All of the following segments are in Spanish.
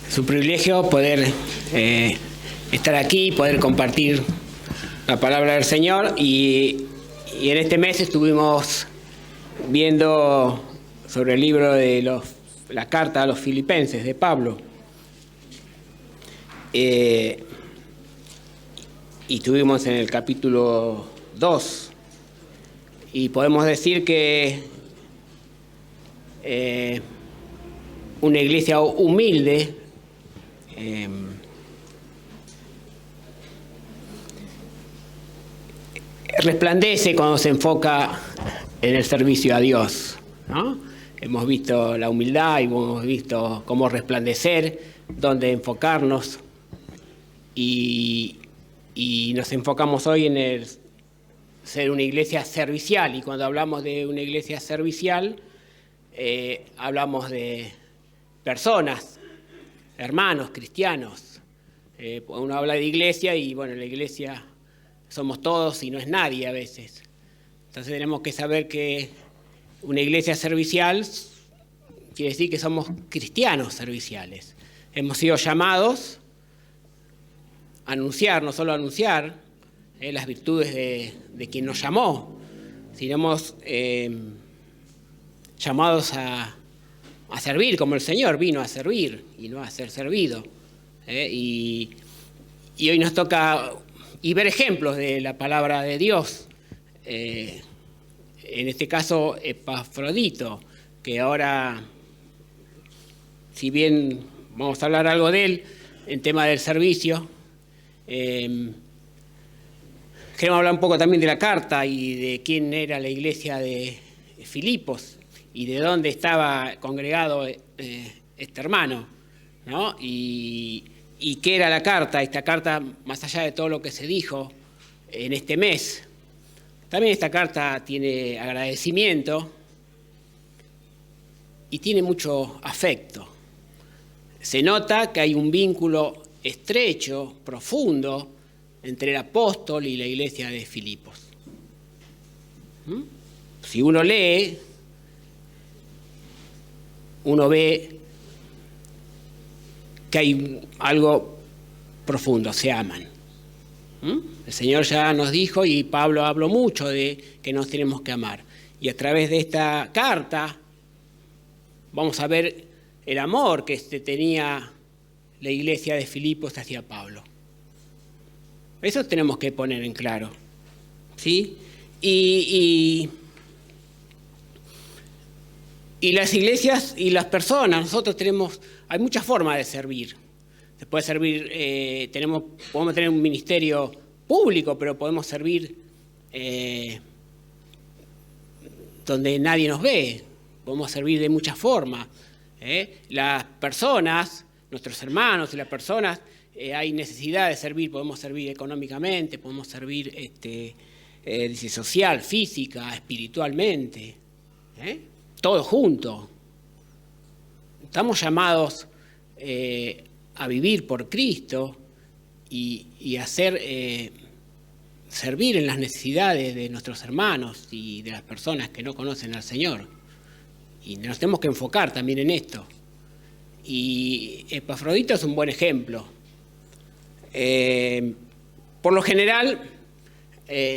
Es un privilegio poder estar aquí, poder compartir la palabra del Señor y en este mes estuvimos viendo sobre el libro de la carta a los Filipenses de Pablo. Y estuvimos en el capítulo 2 y podemos decir que una iglesia humilde resplandece cuando se enfoca en el servicio a Dios, ¿no? Hemos visto la humildad y hemos visto cómo resplandecer, dónde enfocarnos y nos enfocamos hoy en el ser una iglesia servicial, y cuando hablamos de una iglesia servicial hablamos de personas, hermanos, cristianos. Uno habla de iglesia y bueno, la iglesia somos todos y no es nadie a veces. Entonces tenemos que saber que una iglesia servicial quiere decir que somos cristianos serviciales. Hemos sido llamados a anunciar, no solo a anunciar las virtudes de quien nos llamó, sino hemos llamados a servir como el Señor vino a servir y no a ser servido. Y hoy nos toca ver ejemplos de la palabra de Dios. En este caso, Epafrodito, que ahora, si bien vamos a hablar algo de él en tema del servicio, queremos hablar un poco también de la carta y de quién era la iglesia de Filipos y de dónde estaba congregado este hermano, ¿no? Y qué era la carta, esta carta, más allá de todo lo que se dijo en este mes. También esta carta tiene agradecimiento y tiene mucho afecto. Se nota que hay un vínculo estrecho, profundo, entre el apóstol y la iglesia de Filipos. Si uno lee, uno ve que hay algo profundo, se aman. El Señor ya nos dijo, y Pablo habló mucho de que nos tenemos que amar. Y a través de esta carta vamos a ver el amor que tenía la iglesia de Filipos hacia Pablo. Eso tenemos que poner en claro, ¿sí? Y las iglesias y las personas, nosotros hay muchas formas de servir. Se puede servir, podemos tener un ministerio público, pero podemos servir donde nadie nos ve. Podemos servir de muchas formas. Las personas, nuestros hermanos y las personas, hay necesidad de servir. Podemos servir económicamente, podemos servir social, física, espiritualmente. Todo junto. Estamos llamados a vivir por Cristo y a servir en las necesidades de nuestros hermanos y de las personas que no conocen al Señor. Y nos tenemos que enfocar también en esto. Y Epafrodito es un buen ejemplo. Por lo general,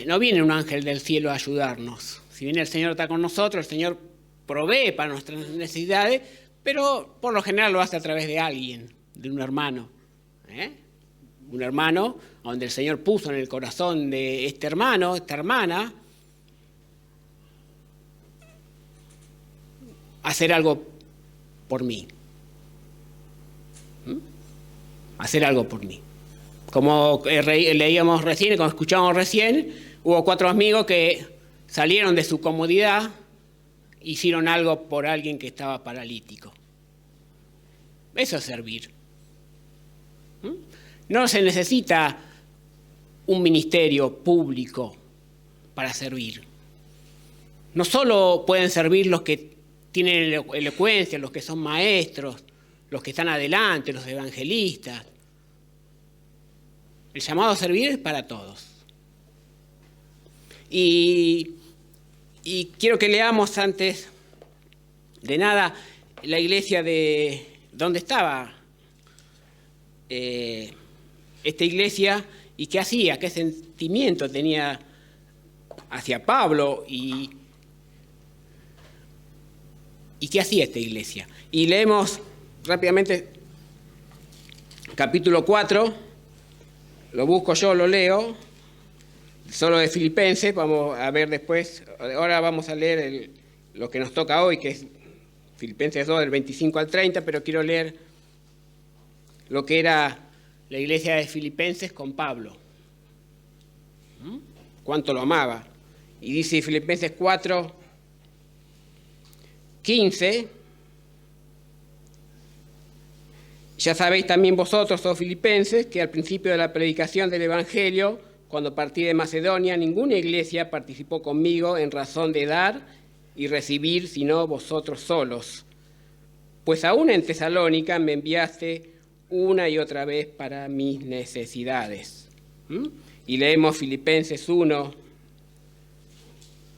no viene un ángel del cielo a ayudarnos. Si bien el Señor está con nosotros, el Señor provee para nuestras necesidades, pero por lo general lo hace a través de alguien, de un hermano. Un hermano donde el Señor puso en el corazón de este hermano, esta hermana, hacer algo por mí. Hacer algo por mí. Como leíamos recién, como escuchamos recién, hubo 4 amigos que salieron de su comodidad, hicieron algo por alguien que estaba paralítico. Eso es servir. No se necesita un ministerio público para servir. No solo pueden servir los que tienen elocuencia, los que son maestros, los que están adelante, los evangelistas. El llamado a servir es para todos. Y quiero que leamos antes de nada la iglesia de donde estaba esta iglesia y qué hacía, qué sentimiento tenía hacia Pablo y qué hacía esta iglesia. Y leemos rápidamente capítulo 4, lo busco yo, lo leo, solo de Filipenses, vamos a ver después, ahora vamos a leer lo que nos toca hoy, que es Filipenses 2, del 25 al 30, pero quiero leer lo que era la iglesia de Filipenses con Pablo. Cuánto lo amaba. Y dice Filipenses 4, 15, ya sabéis también vosotros, oh filipenses, que al principio de la predicación del Evangelio, cuando partí de Macedonia, ninguna iglesia participó conmigo en razón de dar y recibir, sino vosotros solos. Pues aún en Tesalónica me enviaste una y otra vez para mis necesidades. Y leemos Filipenses 1,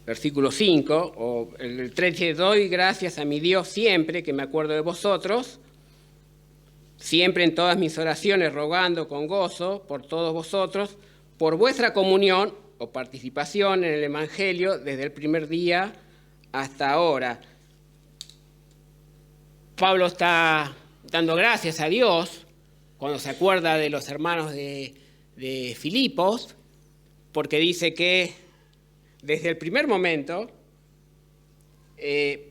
versículo 5, o el 13, doy gracias a mi Dios siempre que me acuerdo de vosotros, siempre en todas mis oraciones rogando con gozo por todos vosotros, por vuestra comunión o participación en el Evangelio desde el primer día hasta ahora. Pablo está dando gracias a Dios cuando se acuerda de los hermanos de Filipos, porque dice que desde el primer momento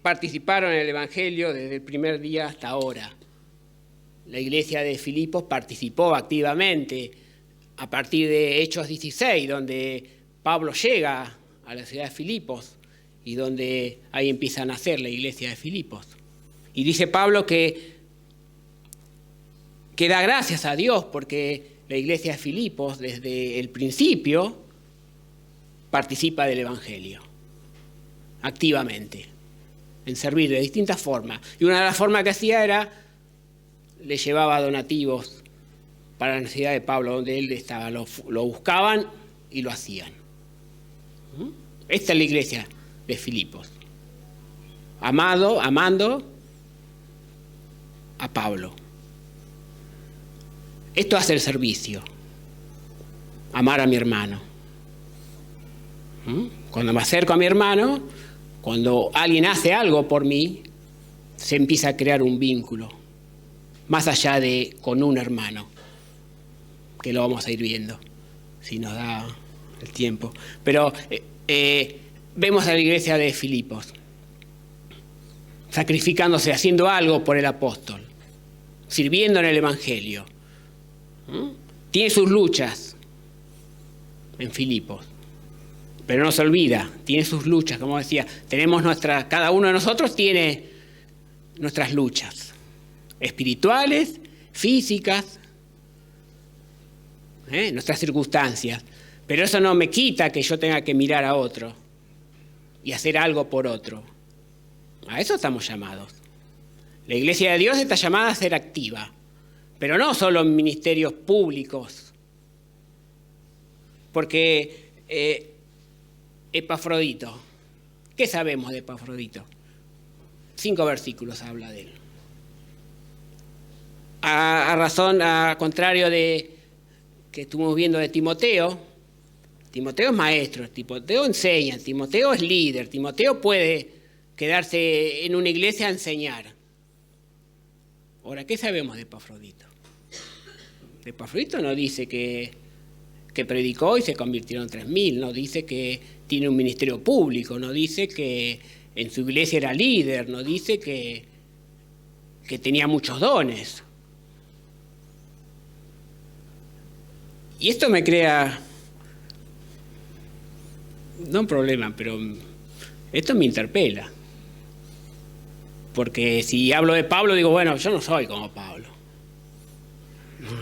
participaron en el Evangelio desde el primer día hasta ahora. La iglesia de Filipos participó activamente a partir de Hechos 16, donde Pablo llega a la ciudad de Filipos y donde ahí empieza a nacer la iglesia de Filipos. Y dice Pablo que da gracias a Dios porque la iglesia de Filipos desde el principio participa del Evangelio activamente, en servir de distintas formas. Y una de las formas que hacía era, le llevaba donativos para la necesidad de Pablo, donde él estaba, lo buscaban y lo hacían. Esta es la iglesia de Filipos, amando a Pablo. Esto hace el servicio, amar a mi hermano. Cuando me acerco a mi hermano, cuando alguien hace algo por mí, se empieza a crear un vínculo, más allá de con un hermano, que lo vamos a ir viendo, si nos da el tiempo. Pero vemos a la iglesia de Filipos, sacrificándose, haciendo algo por el apóstol, sirviendo en el Evangelio. Tiene sus luchas en Filipos, pero no se olvida, tiene sus luchas, como decía, cada uno de nosotros tiene nuestras luchas espirituales, físicas, nuestras circunstancias, pero eso no me quita que yo tenga que mirar a otro y hacer algo por otro. A eso estamos llamados. La iglesia de Dios está llamada a ser activa, pero no solo en ministerios públicos, porque Epafrodito, ¿qué sabemos de Epafrodito? 5 versículos habla de él. A contrario de que estuvimos viendo de Timoteo, Timoteo es maestro, Timoteo enseña, Timoteo es líder, Timoteo puede quedarse en una iglesia a enseñar. Ahora, ¿qué sabemos de Epafrodito? Epafrodito no dice que predicó y se convirtieron 3.000, no dice que tiene un ministerio público, no dice que en su iglesia era líder, no dice que tenía muchos dones. Y esto me crea, no un problema, pero esto me interpela. Porque si hablo de Pablo, digo, bueno, yo no soy como Pablo.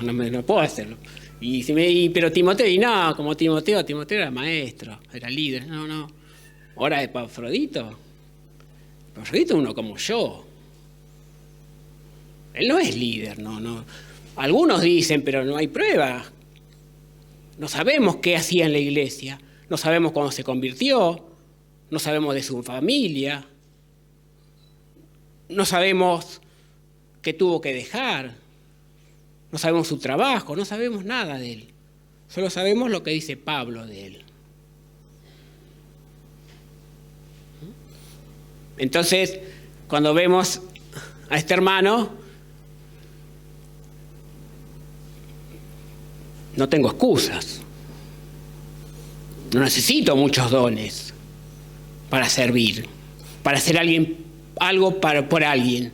No puedo hacerlo. Pero Timoteo, y no, como Timoteo era maestro, era líder. No. Ahora Epafrodito es uno como yo. Él no es líder, no. Algunos dicen, pero no hay pruebas. No sabemos qué hacía en la iglesia, no sabemos cuándo se convirtió, no sabemos de su familia, no sabemos qué tuvo que dejar, No sabemos su trabajo, no sabemos nada de él. Solo sabemos lo que dice Pablo de él. Entonces, cuando vemos a este hermano, no tengo excusas. No necesito muchos dones para servir, para hacer algo por alguien,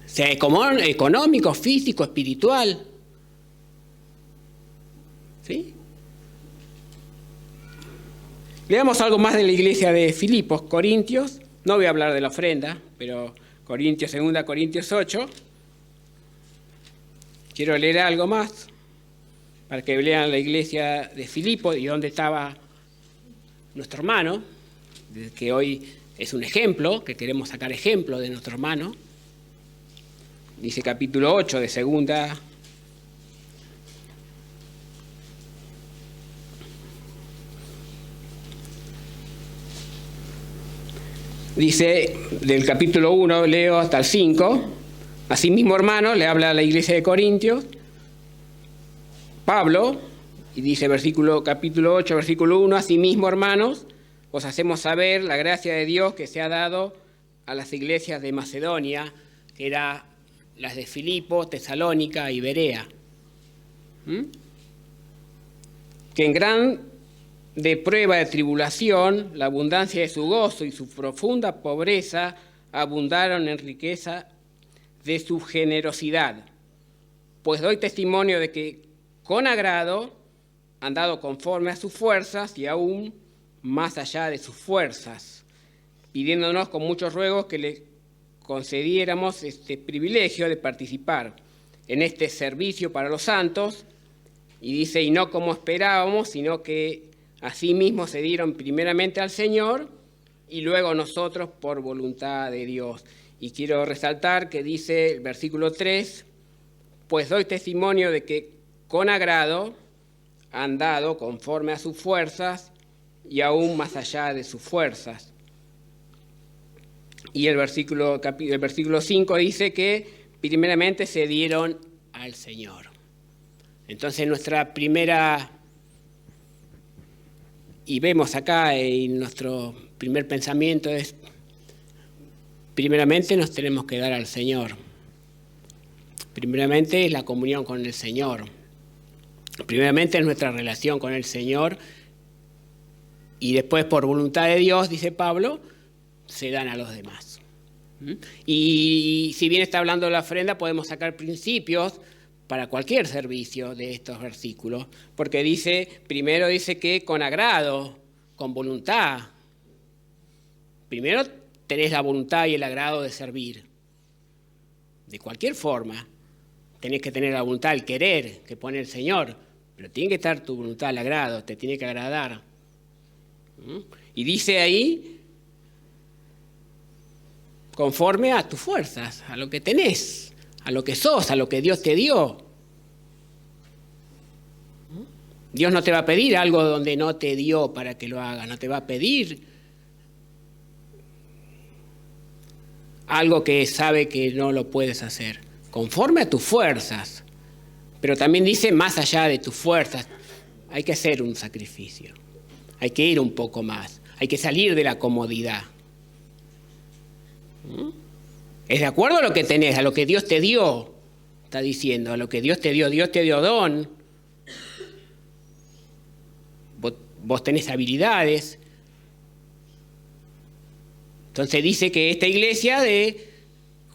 sea económico, físico, espiritual. ¿Sí? Leamos algo más de la iglesia de Filipos, Corintios. No voy a hablar de la ofrenda, pero Corintios, 2 Corintios 8. Quiero leer algo más para que vean la iglesia de Filipos y dónde estaba nuestro hermano, que hoy es un ejemplo, que queremos sacar ejemplo de nuestro hermano. Dice capítulo 8 de 2. Dice, del capítulo 1, leo hasta el 5, asimismo, hermano, le habla a la iglesia de Corintios, Pablo, y dice capítulo 8, versículo 1, asimismo, hermanos, os hacemos saber la gracia de Dios que se ha dado a las iglesias de Macedonia, que eran las de Filipos, Tesalónica y Berea, que en gran de prueba de tribulación, la abundancia de su gozo y su profunda pobreza abundaron en riqueza de su generosidad. Pues doy testimonio de que con agrado han dado conforme a sus fuerzas y aún más allá de sus fuerzas, pidiéndonos con muchos ruegos que le concediéramos este privilegio de participar en este servicio para los santos. Y dice, y no como esperábamos, sino que asimismo se dieron primeramente al Señor y luego nosotros por voluntad de Dios. Y quiero resaltar que dice el versículo 3, pues doy testimonio de que con agrado han dado conforme a sus fuerzas y aún más allá de sus fuerzas. Y el versículo 5 dice que primeramente se dieron al Señor. Entonces nuestra primera... Y vemos acá en nuestro primer pensamiento es, primeramente nos tenemos que dar al Señor. Primeramente es la comunión con el Señor. Primeramente es nuestra relación con el Señor. Y después, por voluntad de Dios, dice Pablo, se dan a los demás. Y si bien está hablando de la ofrenda, podemos sacar principios para cualquier servicio de estos versículos, porque primero dice que con agrado, con voluntad. Primero tenés la voluntad y el agrado de servir. De cualquier forma, tenés que tener la voluntad, el querer que pone el Señor, pero tiene que estar tu voluntad, el agrado, te tiene que agradar. Y dice ahí, conforme a tus fuerzas, a lo que tenés, a lo que sos, a lo que Dios te dio. Dios no te va a pedir algo donde no te dio para que lo hagas, no te va a pedir algo que sabe que no lo puedes hacer, conforme a tus fuerzas. Pero también dice más allá de tus fuerzas, hay que hacer un sacrificio, hay que ir un poco más, hay que salir de la comodidad. Es de acuerdo a lo que tenés, a lo que Dios te dio, está diciendo, a lo que Dios te dio don. Vos tenés habilidades. Entonces dice que esta iglesia,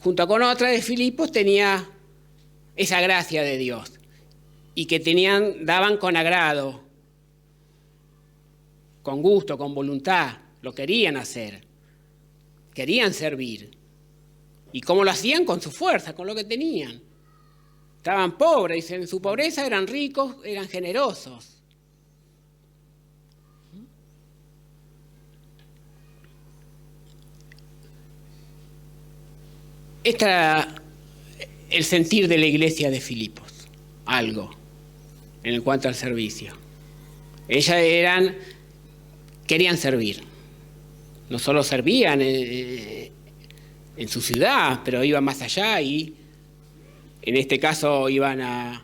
junto con otra de Filipos, tenía esa gracia de Dios y que daban con agrado, con gusto, con voluntad, lo querían hacer, querían servir. ¿Y cómo lo hacían? Con su fuerza, con lo que tenían. Estaban pobres, dicen, en su pobreza eran ricos, eran generosos. Este era el sentir de la iglesia de Filipos, algo en cuanto al servicio. Ellas querían servir. No solo servían en su ciudad, pero iban más allá y En este caso iban a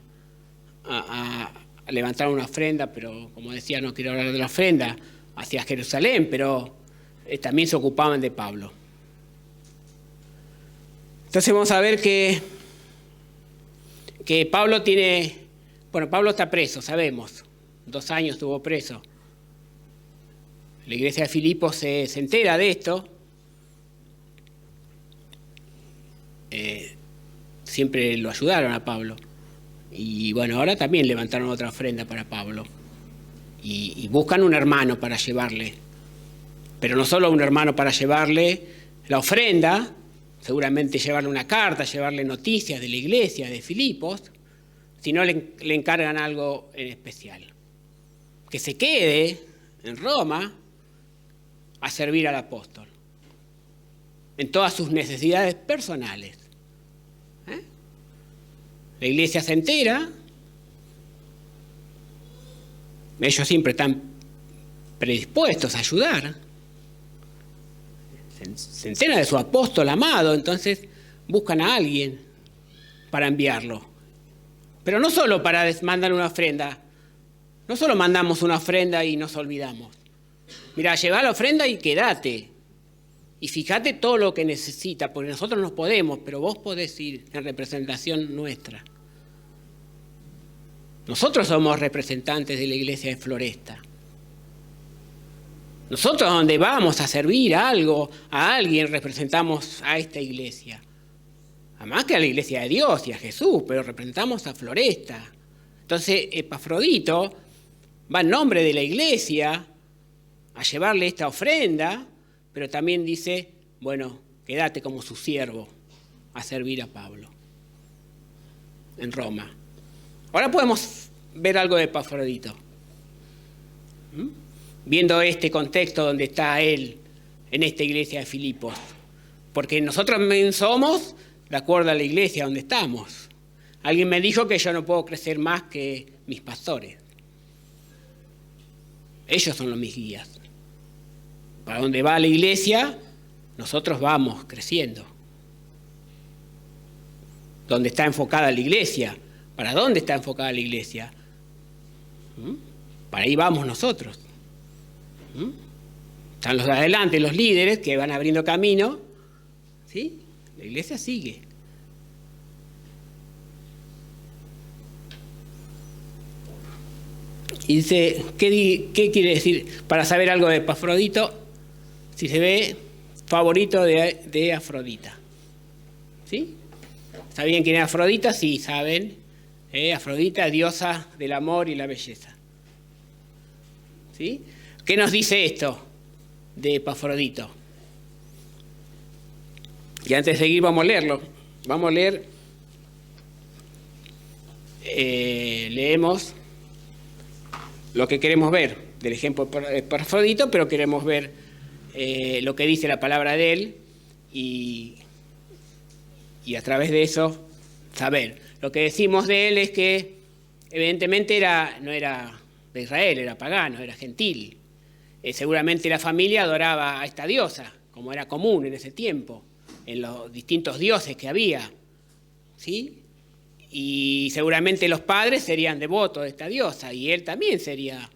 levantar una ofrenda, pero como decía, no quiero hablar de la ofrenda, hacia Jerusalén, pero también se ocupaban de Pablo. Entonces vamos a ver que Pablo Pablo está preso, sabemos, 2 años estuvo preso. La iglesia de Filipos se entera de esto. Siempre lo ayudaron a Pablo. Y bueno, ahora también levantaron otra ofrenda para Pablo. Y buscan un hermano para llevarle. Pero no solo un hermano para llevarle la ofrenda, seguramente llevarle una carta, llevarle noticias de la iglesia de Filipos, sino le encargan algo en especial. Que se quede en Roma a servir al apóstol en todas sus necesidades personales. La iglesia se entera, ellos siempre están predispuestos a ayudar, se entera de su apóstol amado, entonces buscan a alguien para enviarlo. Pero no solo para mandar una ofrenda, no solo mandamos una ofrenda y nos olvidamos. Mira, lleva la ofrenda y quédate. Y fíjate todo lo que necesita, porque nosotros no podemos, pero vos podés ir en representación nuestra. Nosotros somos representantes de la iglesia de Floresta. Nosotros donde vamos a servir algo, a alguien, representamos a esta iglesia. Además que a la iglesia de Dios y a Jesús, pero representamos a Floresta. Entonces Epafrodito va en nombre de la iglesia a llevarle esta ofrenda, pero también dice, bueno, quédate como su siervo a servir a Pablo en Roma. Ahora podemos ver algo de Epafrodito. Viendo este contexto donde está él en esta iglesia de Filipos. Porque nosotros también somos de acuerdo a la iglesia donde estamos. Alguien me dijo que yo no puedo crecer más que mis pastores. Ellos son los mis guías. Para donde va la iglesia, nosotros vamos creciendo. ¿Dónde está enfocada la iglesia? ¿Para dónde está enfocada la iglesia? Para ahí vamos nosotros. Están los de adelante, los líderes que van abriendo camino. ¿Sí? La iglesia sigue. Y dice, ¿qué quiere decir? Para saber algo de Epafrodito, si se ve favorito de Afrodita. ¿Sí? ¿Sabían quién es Afrodita? Sí, saben. Afrodita, diosa del amor y la belleza. ¿Sí? ¿Qué nos dice esto de Epafrodito? Y antes de seguir vamos a leerlo. Vamos a leer, leemos lo que queremos ver del ejemplo de Epafrodito, pero queremos ver lo que dice la palabra de él y a través de eso saber. Lo que decimos de él es que evidentemente no era de Israel, era pagano, era gentil. Seguramente la familia adoraba a esta diosa, como era común en ese tiempo, en los distintos dioses que había, ¿sí? Y seguramente los padres serían devotos de esta diosa, y él también sería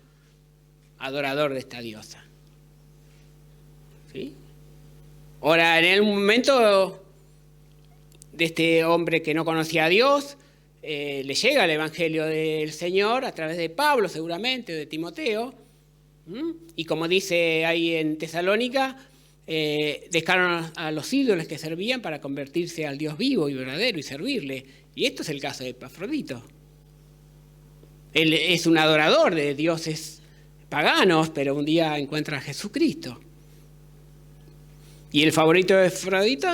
adorador de esta diosa, ¿sí? Ahora, en el momento de este hombre que no conocía a Dios, le llega el Evangelio del Señor a través de Pablo, seguramente, de Timoteo, y como dice ahí en Tesalónica, dejaron a los ídolos que servían para convertirse al Dios vivo y verdadero y servirle. Y esto es el caso de Epafrodito. Él es un adorador de dioses paganos, pero un día encuentra a Jesucristo. Y el favorito de Epafrodito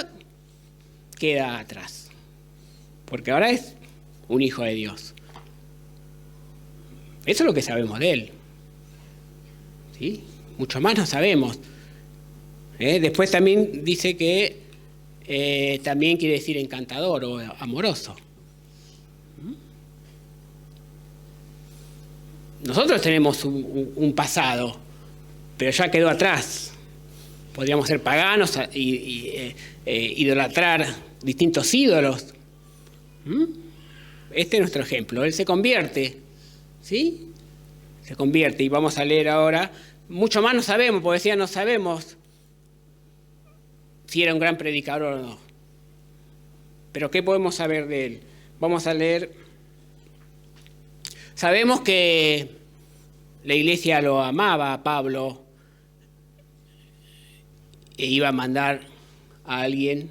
queda atrás, porque ahora es un hijo de Dios. Eso es lo que sabemos de él. ¿Sí? Mucho más no sabemos. Después también dice que también quiere decir encantador o amoroso. Nosotros tenemos un pasado, pero ya quedó atrás. Podríamos ser paganos y idolatrar distintos ídolos. Este es nuestro ejemplo. Él se convierte, ¿sí? Se convierte, y vamos a leer ahora. Mucho más no sabemos, porque decía, no sabemos si era un gran predicador o no. Pero ¿qué podemos saber de él? Vamos a leer. Sabemos que la iglesia lo amaba a Pablo e iba a mandar a alguien.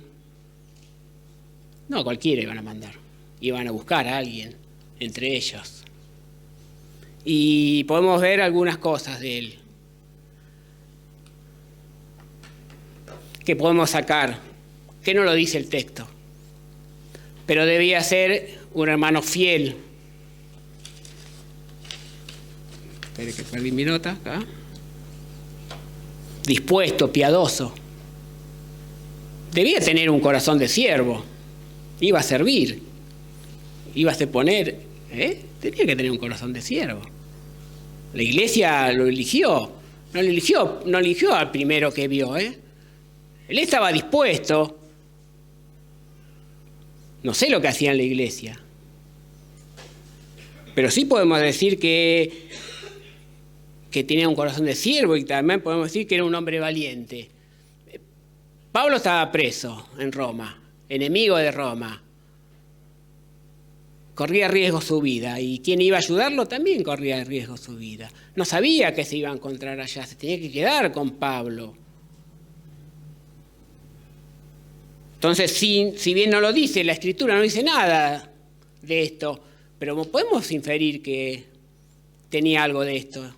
No, cualquiera iban a mandar. Iban a buscar a alguien entre ellos. Y podemos ver algunas cosas de él que podemos sacar, que no lo dice el texto, pero debía ser un hermano fiel. Espere que perdí mi nota acá. Dispuesto, piadoso. Debía tener un corazón de siervo. Iba a servir. Iba a poner. Tenía que tener un corazón de siervo. La iglesia lo eligió. No eligió al primero que vio. Él estaba dispuesto. No sé lo que hacía en la iglesia. Pero sí podemos decir que tenía un corazón de siervo, y también podemos decir que era un hombre valiente. Pablo estaba preso en Roma, enemigo de Roma. Corría riesgo su vida, y quien iba a ayudarlo también corría riesgo su vida. No sabía que se iba a encontrar allá, se tenía que quedar con Pablo. Entonces, si bien no lo dice, la Escritura no dice nada de esto, pero podemos inferir que tenía algo de esto.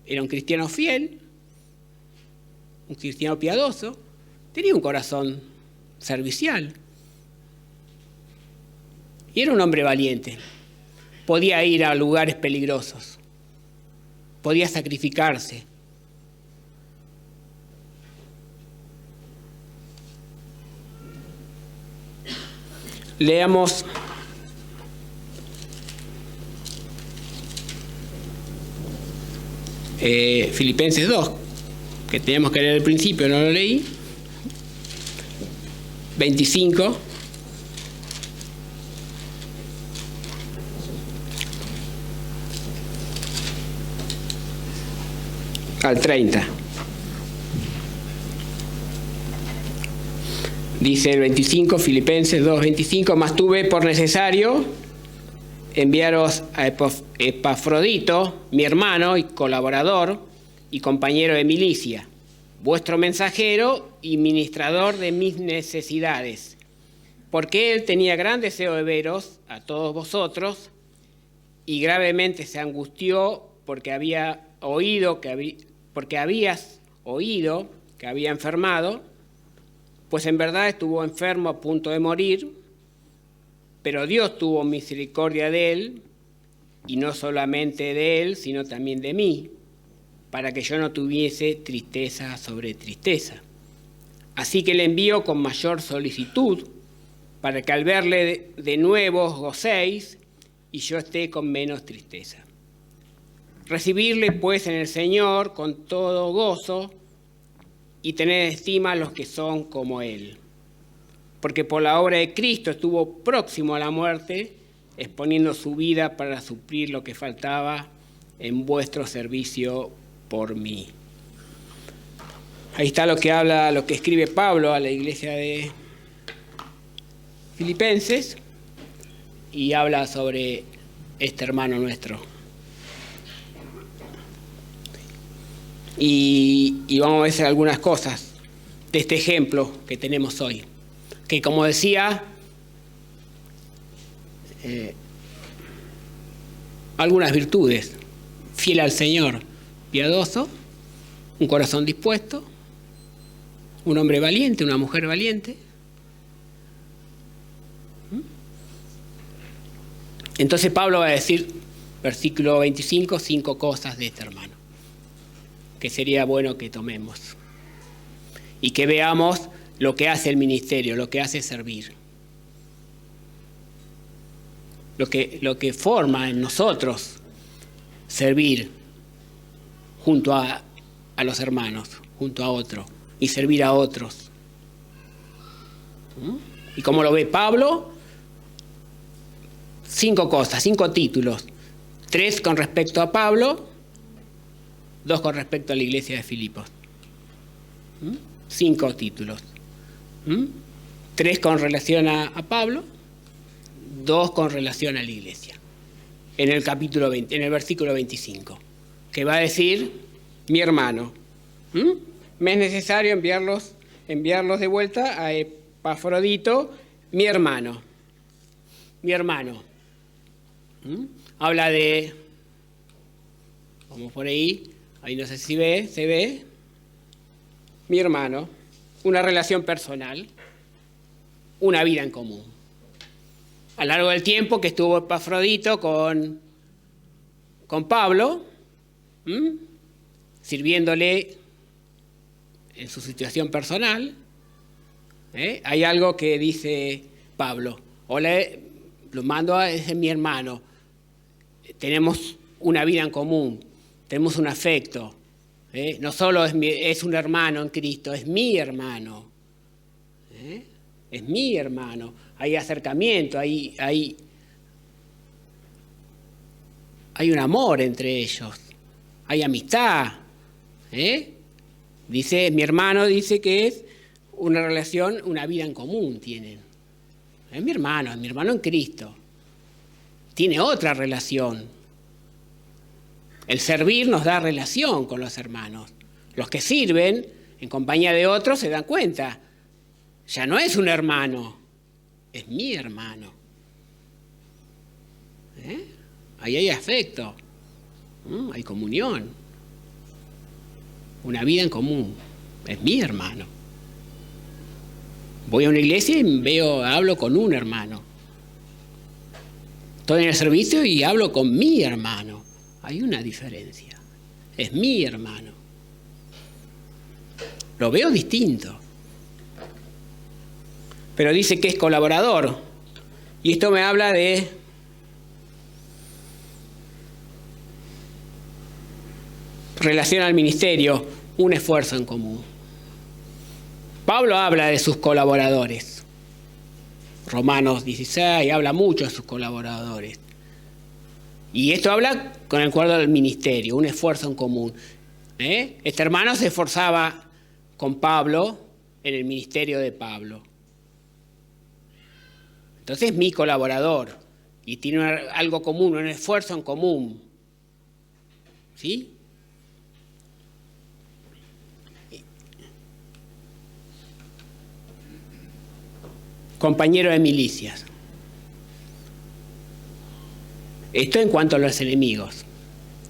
Era un cristiano fiel, un cristiano piadoso, tenía un corazón servicial. Y era un hombre valiente. Podía ir a lugares peligrosos. Podía sacrificarse. Leamos Filipenses 2, que teníamos que leer al principio, no lo leí. 25. Al 30. Dice el 25, Filipenses 2:25, mas tuve por necesario enviaros a Epafrodito, mi hermano y colaborador y compañero de milicia, vuestro mensajero y ministrador de mis necesidades, porque él tenía gran deseo de veros a todos vosotros, y gravemente se angustió porque habías oído que había enfermado, pues en verdad estuvo enfermo a punto de morir, pero Dios tuvo misericordia de él, y no solamente de él, sino también de mí, para que yo no tuviese tristeza sobre tristeza. Así que le envío con mayor solicitud, para que al verle de nuevo os gocéis, y yo esté con menos tristeza. Recibirle pues en el Señor con todo gozo, y tener estima a los que son como él. Porque por la obra de Cristo estuvo próximo a la muerte, exponiendo su vida para suplir lo que faltaba en vuestro servicio por mí. Ahí está lo que escribe Pablo a la iglesia de Filipenses, y habla sobre este hermano nuestro. Y vamos a ver algunas cosas de este ejemplo que tenemos hoy. Que, como decía, algunas virtudes: fiel al Señor, piadoso, un corazón dispuesto, un hombre valiente, una mujer valiente. Entonces Pablo va a decir, versículo 25, 5 cosas de este hermano que sería bueno que tomemos y que veamos lo que hace el ministerio, lo que hace servir, lo que forma en nosotros servir junto a los hermanos, junto a otro, y servir a otros. ¿Y cómo lo ve Pablo? 5 cosas, 5 títulos. 3 con respecto a Pablo, 2 con respecto a la iglesia de Filipos. 5 títulos. 3 con relación a Pablo, 2 con relación a la iglesia. En el capítulo 20, en el versículo 25, que va a decir, mi hermano. Me es necesario enviarlos de vuelta a Epafrodito, mi hermano. Mi hermano. Habla de, vamos por ahí no sé si se ve, mi hermano, una relación personal, una vida en común. A lo largo del tiempo que estuvo Epafrodito con Pablo, sirviéndole en su situación personal, hay algo que dice Pablo, hola, lo mando a mi hermano, tenemos una vida en común, tenemos un afecto, no solo es un hermano en Cristo, es mi hermano, es mi hermano, hay acercamiento, hay un amor entre ellos, hay amistad, dice, mi hermano dice que es una relación, una vida en común tienen. Es mi hermano en Cristo. Tiene otra relación. El servir nos da relación con los hermanos. Los que sirven en compañía de otros se dan cuenta. Ya no es un hermano, es mi hermano. Ahí hay afecto, hay comunión, una vida en común. Es mi hermano. Voy a una iglesia y hablo con un hermano. Estoy en el servicio y hablo con mi hermano. Hay una diferencia. Es mi hermano. Lo veo distinto. Pero dice que es colaborador. Y esto me habla de relación al ministerio, un esfuerzo en común. Pablo habla de sus colaboradores. Romanos 16 habla mucho de sus colaboradores. Y esto habla con el cuadro del ministerio, un esfuerzo en común. Este hermano se esforzaba con Pablo en el ministerio de Pablo. Entonces es mi colaborador y tiene algo común, un esfuerzo en común. ¿Sí? Compañero de milicias. Esto en cuanto a los enemigos.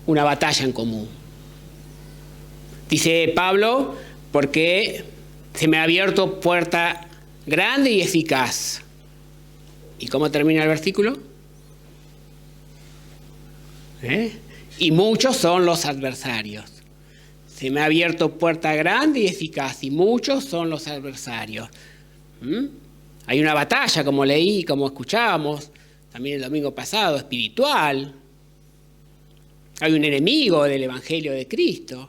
Una batalla en común. Dice Pablo, porque se me ha abierto puerta grande y eficaz. ¿Y cómo termina el versículo? Y muchos son los adversarios. Se me ha abierto puerta grande y eficaz, y muchos son los adversarios. Hay una batalla, como leí, como escuchábamos, también el domingo pasado, espiritual. Hay un enemigo del Evangelio de Cristo.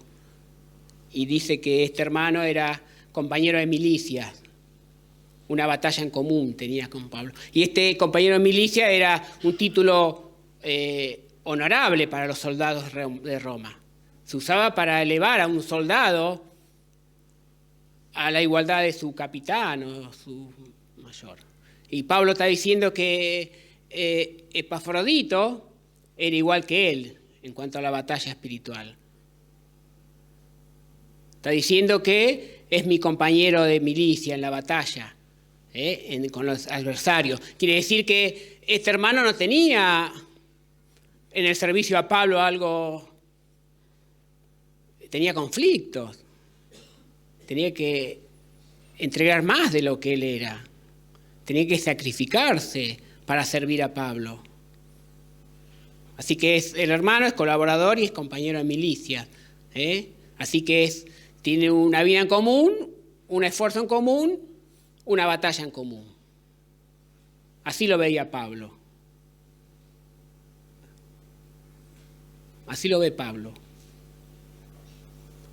Y dice que este hermano era compañero de milicias. Una batalla en común tenía con Pablo. Y este compañero de milicia era un título honorable para los soldados de Roma. Se usaba para elevar a un soldado a la igualdad de su capitán o su mayor. Y Pablo está diciendo que Epafrodito era igual que él en cuanto a la batalla espiritual. Está diciendo que es mi compañero de milicia en la batalla, con los adversarios. Quiere decir que este hermano no tenía en el servicio a Pablo tenía conflictos, tenía que entregar más de lo que él era, tenía que sacrificarse para servir a Pablo. Así que el hermano es colaborador y es compañero de milicia. Así que tiene una vida en común, un esfuerzo en común, una batalla en común. Así lo veía Pablo. Así lo ve Pablo.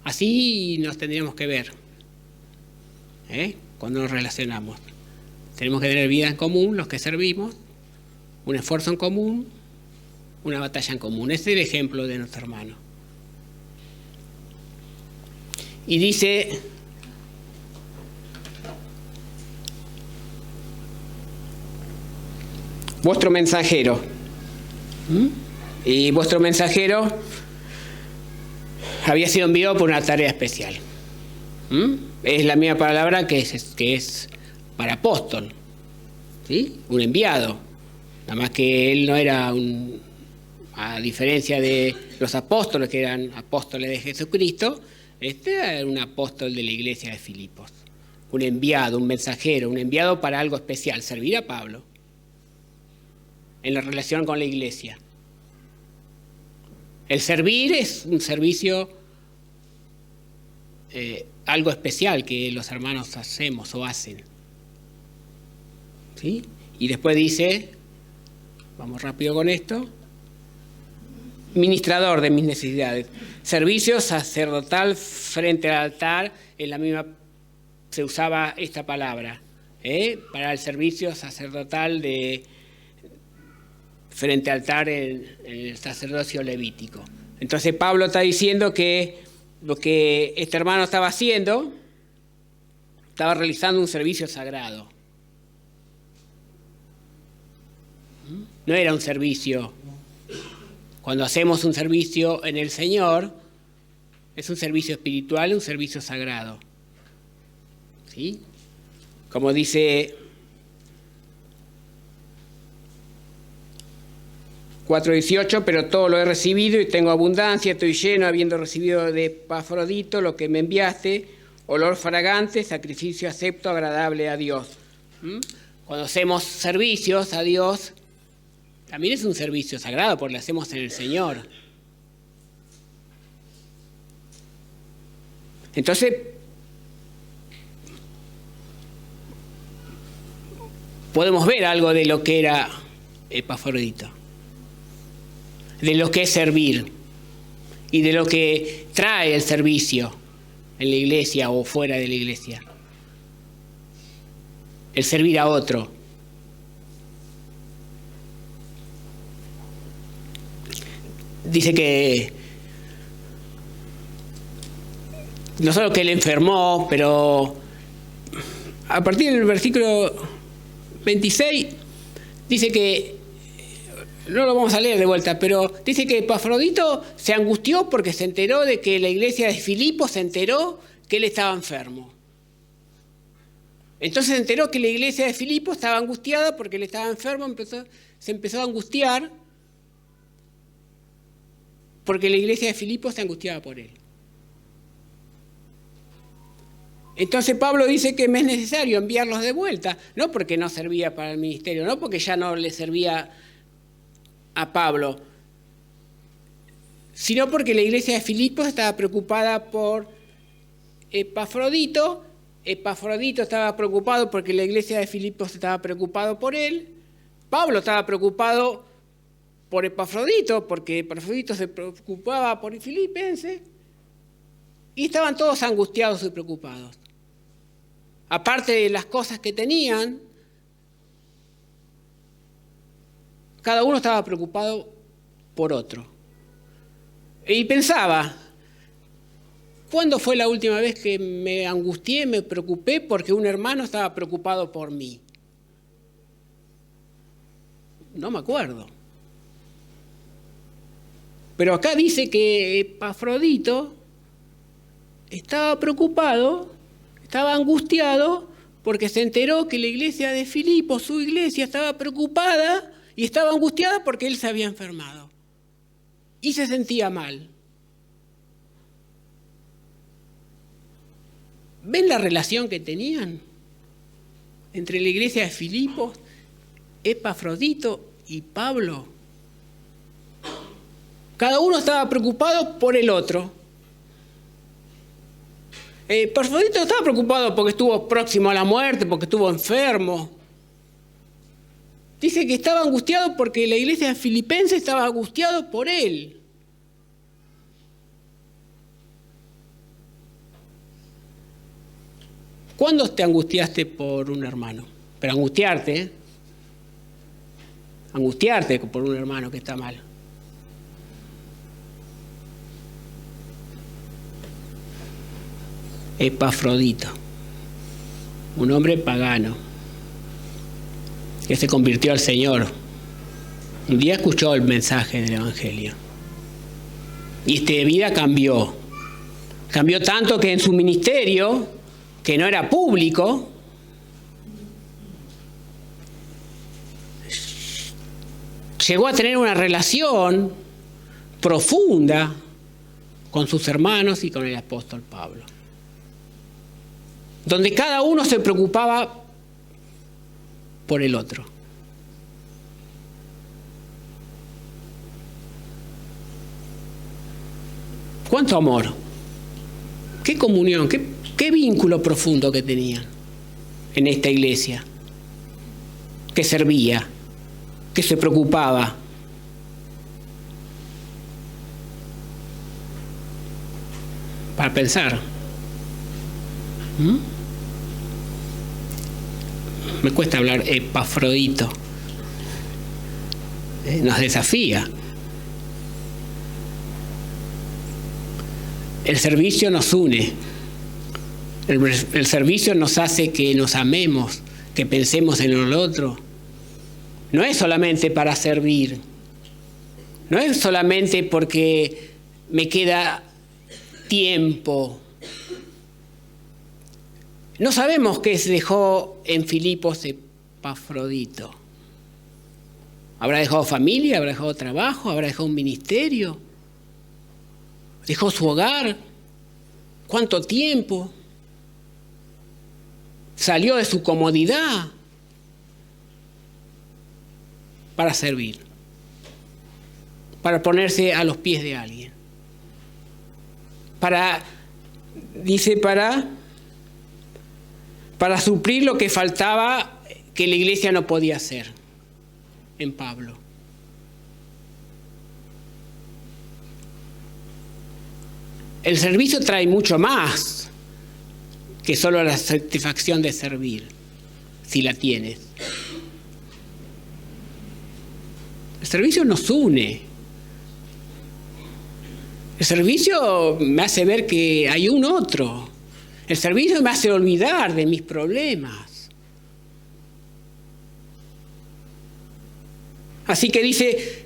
Así nos tendríamos que ver cuando nos relacionamos. Tenemos que tener vida en común, los que servimos, un esfuerzo en común, una batalla en común. Ese es el ejemplo de nuestro hermano. Y dice, vuestro mensajero. Y vuestro mensajero había sido enviado por una tarea especial. Es la misma palabra que es para apóstol, ¿sí? Un enviado. Nada más que él no era a diferencia de los apóstoles que eran apóstoles de Jesucristo, este era un apóstol de la iglesia de Filipos. Un enviado, un mensajero, un enviado para algo especial, servir a Pablo en la relación con la iglesia. El servir es un servicio, algo especial que los hermanos hacemos o hacen. ¿Sí? Y después dice, vamos rápido con esto, ministrador de mis necesidades. Servicio sacerdotal frente al altar, en la misma se usaba esta palabra, para el servicio sacerdotal frente al altar en el sacerdocio levítico. Entonces Pablo está diciendo que lo que este hermano estaba haciendo, estaba realizando un servicio sagrado. No era un servicio. Cuando hacemos un servicio en el Señor, es un servicio espiritual, un servicio sagrado. ¿Sí? Como dice 4:18, pero todo lo he recibido y tengo abundancia, estoy lleno, habiendo recibido de Epafrodito lo que me enviaste, olor fragante, sacrificio acepto, agradable a Dios. Cuando hacemos servicios a Dios, también es un servicio sagrado porque lo hacemos en el Señor. Entonces, podemos ver algo de lo que era Epafrodito, de lo que es servir y de lo que trae el servicio en la iglesia o fuera de la iglesia. El servir a otro. Dice que no solo que él enfermó, pero a partir del versículo 26 dice que, no lo vamos a leer de vuelta, pero dice que Epafrodito se angustió porque se enteró de que la iglesia de Filipos se enteró que él estaba enfermo. Entonces se enteró que la iglesia de Filipos estaba angustiada porque él estaba enfermo, se empezó a angustiar porque la iglesia de Filipos se angustiaba por él. Entonces Pablo dice que me es necesario enviarlos de vuelta, no porque no servía para el ministerio, no porque ya no le servía a Pablo, sino porque la iglesia de Filipos estaba preocupada por Epafrodito. Epafrodito estaba preocupado porque la iglesia de Filipos estaba preocupado por él. Pablo estaba preocupado por Epafrodito porque Epafrodito se preocupaba por el filipense. Y estaban todos angustiados y preocupados. Aparte de las cosas que tenían, cada uno estaba preocupado por otro. Y pensaba, ¿cuándo fue la última vez que me angustié, me preocupé porque un hermano estaba preocupado por mí? No me acuerdo. Pero acá dice que Epafrodito estaba preocupado, estaba angustiado porque se enteró que la iglesia de Filipos, su iglesia, estaba preocupada y estaba angustiada porque él se había enfermado y se sentía mal. ¿Ven la relación que tenían entre la iglesia de Filipos, Epafrodito y Pablo? Cada uno estaba preocupado por el otro. Epafrodito no estaba preocupado porque estuvo próximo a la muerte, porque estuvo enfermo. Dice que estaba angustiado porque la iglesia filipense estaba angustiado por él. ¿Cuándo te angustiaste por un hermano? Pero angustiarte por un hermano que está mal. Epafrodito, un hombre pagano que se convirtió al Señor. Un día escuchó el mensaje del Evangelio y de vida cambió. Cambió tanto que en su ministerio, que no era público, llegó a tener una relación profunda con sus hermanos y con el apóstol Pablo, donde cada uno se preocupaba por el otro. ¿Cuánto amor? ¿Qué comunión? ¿Qué vínculo profundo que tenían en esta iglesia? Que servía, que se preocupaba. Para pensar. Me cuesta hablar Epafrodito. Nos desafía. El servicio nos une. El servicio nos hace que nos amemos, que pensemos en el otro. No es solamente para servir. No es solamente porque me queda tiempo. No sabemos qué se dejó en Filipos Epafrodito. ¿Habrá dejado familia? ¿Habrá dejado trabajo? ¿Habrá dejado un ministerio? ¿Dejó su hogar? ¿Cuánto tiempo? Salió de su comodidad para servir, para ponerse a los pies de alguien. Para suplir lo que faltaba, que la iglesia no podía hacer en Pablo. El servicio trae mucho más que solo la satisfacción de servir, si la tienes. El servicio nos une. El servicio me hace ver que hay un otro. El servicio me hace olvidar de mis problemas. Así que dice,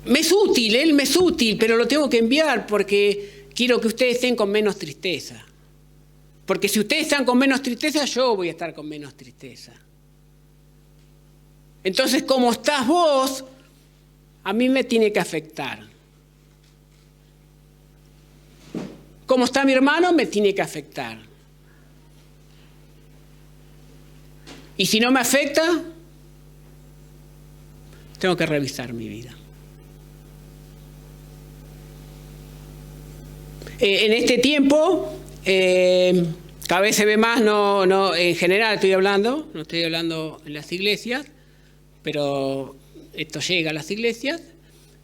me es útil, él me es útil, pero lo tengo que enviar porque quiero que ustedes estén con menos tristeza. Porque si ustedes están con menos tristeza, yo voy a estar con menos tristeza. Entonces, como estás vos, a mí me tiene que afectar. Como está mi hermano, me tiene que afectar. Y si no me afecta, tengo que revisar mi vida. En este tiempo, cada vez se ve más, no en general estoy hablando, no estoy hablando en las iglesias, pero esto llega a las iglesias,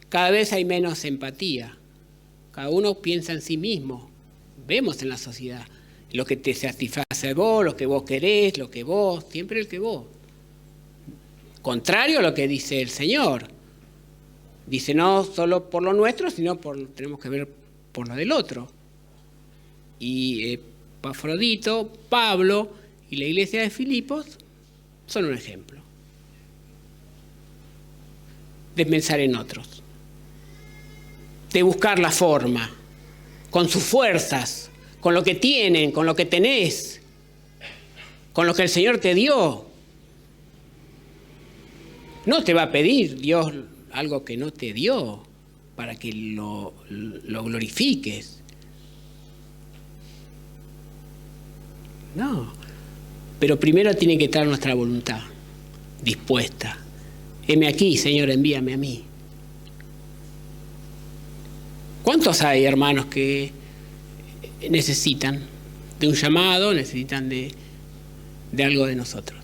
cada vez hay menos empatía. Cada uno piensa en sí mismo. Vemos en la sociedad lo que te satisface a vos, lo que vos querés, lo que vos, siempre el que vos. Contrario a lo que dice el Señor. Dice no solo por lo nuestro, sino tenemos que ver por lo del otro. Y Epafrodito, Pablo y la iglesia de Filipos son un ejemplo de pensar en otros, de buscar la forma, con sus fuerzas, con lo que tienen, con lo que tenés, con lo que el Señor te dio. No te va a pedir Dios algo que no te dio para que lo glorifiques. No, pero primero tiene que estar nuestra voluntad dispuesta. Heme aquí, Señor, envíame a mí. ¿Cuántos hay, hermanos, que necesitan de un llamado, necesitan de algo de nosotros?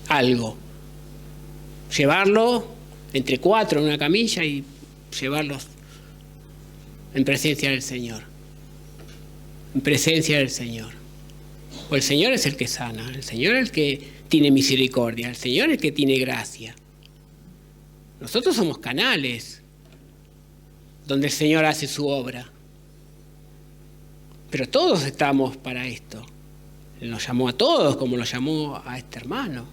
Algo. Llevarlo entre 4 en una camilla y llevarlos en presencia del Señor. En presencia del Señor. O el Señor es el que sana, el Señor es el que tiene misericordia, el Señor es el que tiene gracia. Nosotros somos canales donde el Señor hace su obra. Pero todos estamos para esto. Él nos llamó a todos, como lo llamó a este hermano,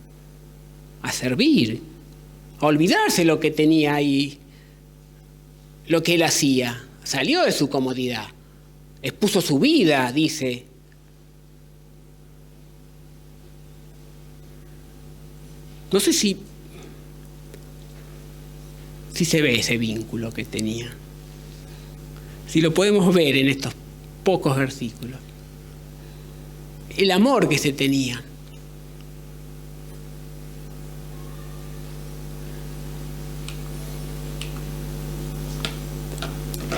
a servir, a olvidarse lo que tenía ahí, lo que él hacía. Salió de su comodidad, expuso su vida, dice. No sé si se ve ese vínculo que tenía, si lo podemos ver en estos pocos versículos. El amor que se tenía.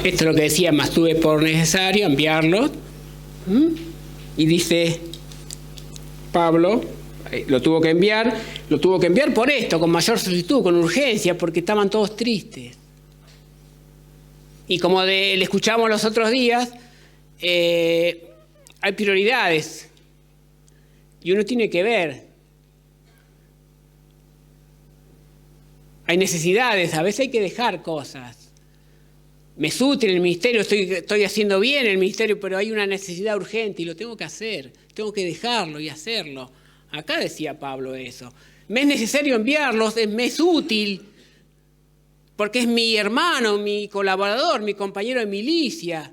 Esto es lo que decía, mas tuve por necesario enviarlos. Y dice Pablo, lo tuvo que enviar por esto, con mayor solicitud, con urgencia, porque estaban todos tristes. Y como le escuchamos los otros días, hay prioridades. Y uno tiene que ver. Hay necesidades, a veces hay que dejar cosas. Me es útil el ministerio, estoy haciendo bien el ministerio, pero hay una necesidad urgente y lo tengo que hacer. Tengo que dejarlo y hacerlo. Acá decía Pablo eso. Me es necesario enviarlos, me es útil, porque es mi hermano, mi colaborador, mi compañero de milicia.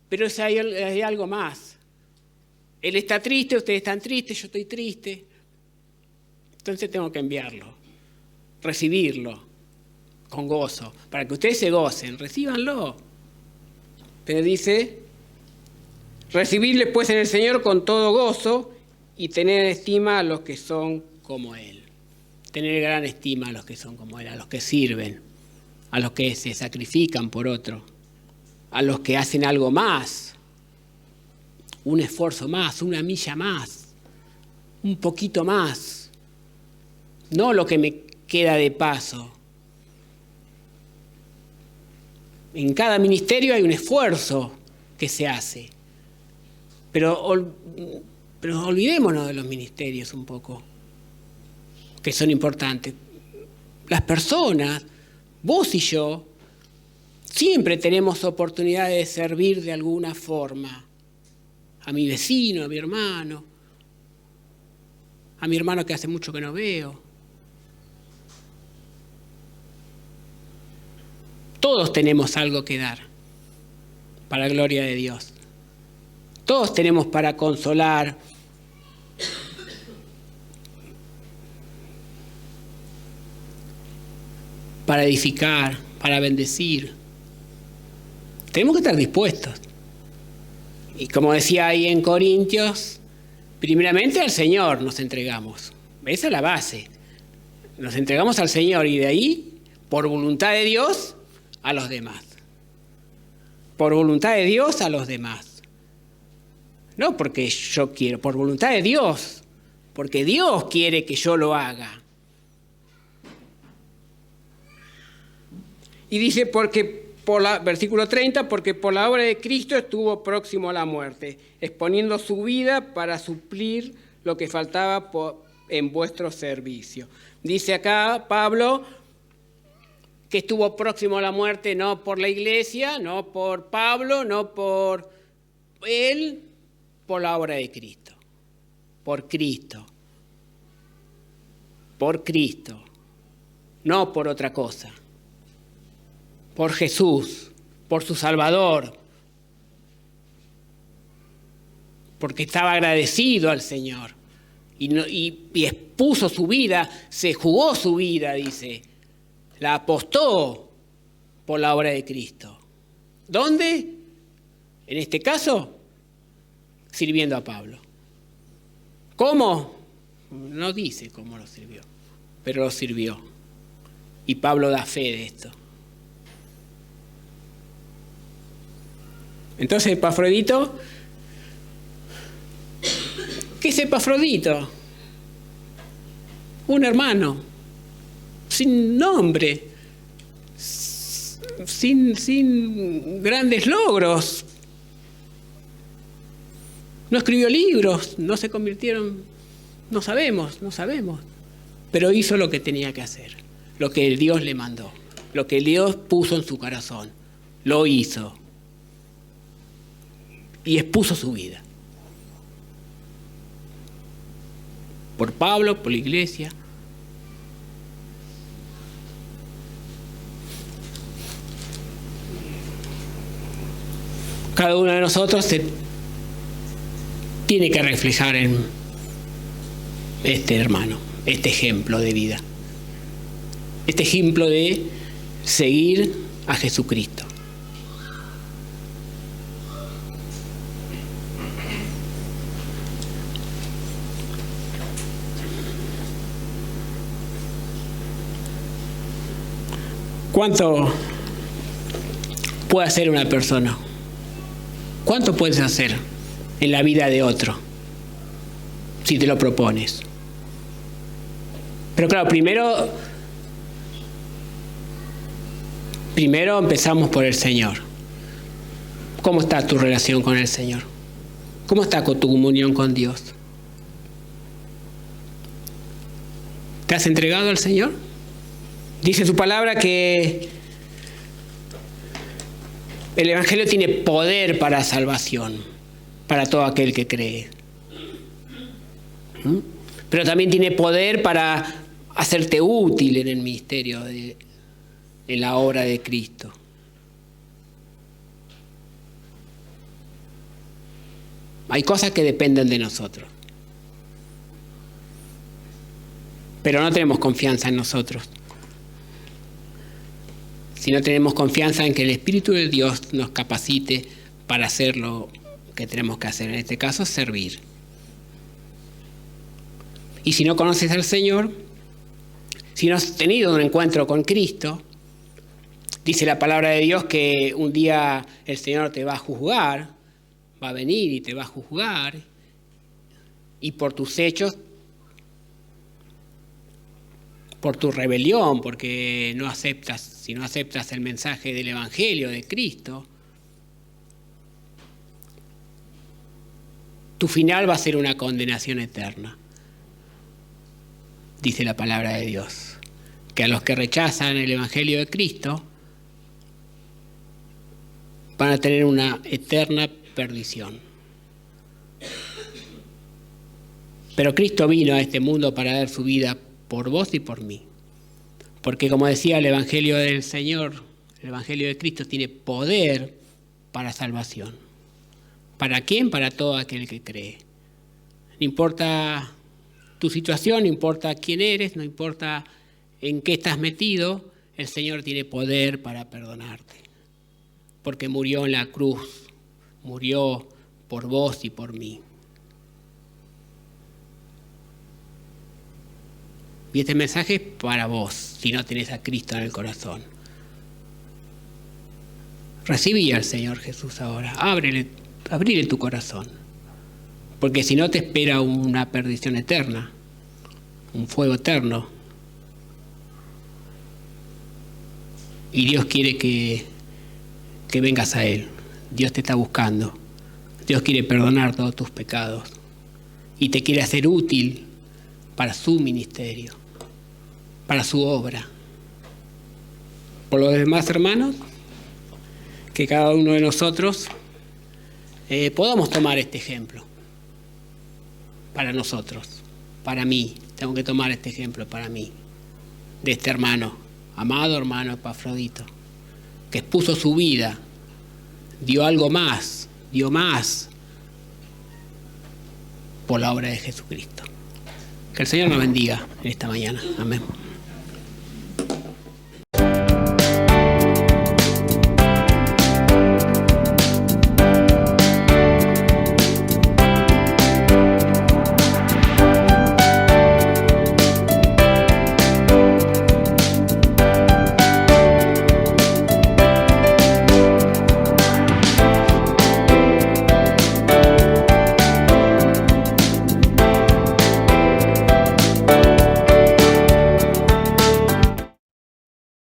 Pero hay algo más. Él está triste, ustedes están tristes, yo estoy triste. Entonces tengo que enviarlo, recibirlo con gozo, para que ustedes se gocen, recíbanlo. Pero dice, recibirle pues en el Señor con todo gozo y tener en estima a los que son como Él. Tener gran estima a los que son como Él, a los que sirven, a los que se sacrifican por otro, a los que hacen algo más, un esfuerzo más, una milla más, un poquito más. No lo que me queda de paso. En cada ministerio hay un esfuerzo que se hace. Pero olvidémonos de los ministerios un poco, que son importantes. Las personas, vos y yo, siempre tenemos oportunidad de servir de alguna forma. A mi vecino, a mi hermano que hace mucho que no veo. Todos tenemos algo que dar, para la gloria de Dios. Todos tenemos para consolar, para edificar, para bendecir. Tenemos que estar dispuestos. Y como decía ahí en Corintios, primeramente al Señor nos entregamos. Esa es la base. Nos entregamos al Señor y de ahí, por voluntad de Dios, a los demás. Por voluntad de Dios a los demás. No porque yo quiero, por voluntad de Dios. Porque Dios quiere que yo lo haga. Y dice, versículo 30, porque por la obra de Cristo estuvo próximo a la muerte, exponiendo su vida para suplir lo que faltaba en vuestro servicio. Dice acá Pablo que estuvo próximo a la muerte no por la iglesia, no por Pablo, no por él, por la obra de Cristo. Por Cristo. Por Cristo. No por otra cosa. Por Jesús, por su Salvador. Porque estaba agradecido al Señor. Y expuso su vida, se jugó su vida, dice. La apostó por la obra de Cristo. ¿Dónde? En este caso, sirviendo a Pablo. ¿Cómo? No dice cómo lo sirvió, pero lo sirvió. Y Pablo da fe de esto. Entonces, Epafrodito, ¿qué es Epafrodito? Un hermano. Sin nombre, sin grandes logros. No escribió libros, no se convirtieron, No sabemos. Pero hizo lo que tenía que hacer, lo que Dios le mandó, lo que Dios puso en su corazón. Lo hizo. Y expuso su vida. Por Pablo, por la iglesia. Cada uno de nosotros se tiene que reflejar en este hermano, este ejemplo de vida, este ejemplo de seguir a Jesucristo. ¿Cuánto puede hacer una persona? ¿Cuánto puedes hacer en la vida de otro si te lo propones? Pero claro, primero empezamos por el Señor. ¿Cómo está tu relación con el Señor? ¿Cómo está con tu comunión con Dios? ¿Te has entregado al Señor? Dice su palabra que el Evangelio tiene poder para salvación, para todo aquel que cree. Pero también tiene poder para hacerte útil en el ministerio, en la obra de Cristo. Hay cosas que dependen de nosotros. Pero no tenemos confianza en nosotros. Si no tenemos confianza en que el Espíritu de Dios nos capacite para hacer lo que tenemos que hacer, en este caso, servir. Y si no conoces al Señor, si no has tenido un encuentro con Cristo, dice la palabra de Dios que un día el Señor te va a juzgar, va a venir y te va a juzgar, y por tus hechos, por tu rebelión, porque si no aceptas el mensaje del Evangelio de Cristo, tu final va a ser una condenación eterna. Dice la palabra de Dios, que a los que rechazan el Evangelio de Cristo van a tener una eterna perdición. Pero Cristo vino a este mundo para dar su vida por vos y por mí. Porque como decía el Evangelio del Señor, el Evangelio de Cristo tiene poder para salvación. ¿Para quién? Para todo aquel que cree. No importa tu situación, no importa quién eres, no importa en qué estás metido, el Señor tiene poder para perdonarte. Porque murió en la cruz, murió por vos y por mí. Y este mensaje es para vos, si no tenés a Cristo en el corazón. Recibí al Señor Jesús ahora. Ábrele tu corazón. Porque si no te espera una perdición eterna, un fuego eterno. Y Dios quiere que vengas a Él. Dios te está buscando. Dios quiere perdonar todos tus pecados. Y te quiere hacer útil para su ministerio, para su obra. Por los demás, hermanos, que cada uno de nosotros podamos tomar este ejemplo para nosotros, para mí. Tengo que tomar este ejemplo para mí, de este hermano, amado hermano Epafrodito, que expuso su vida, dio algo más, dio más por la obra de Jesucristo. Que el Señor nos bendiga en esta mañana. Amén.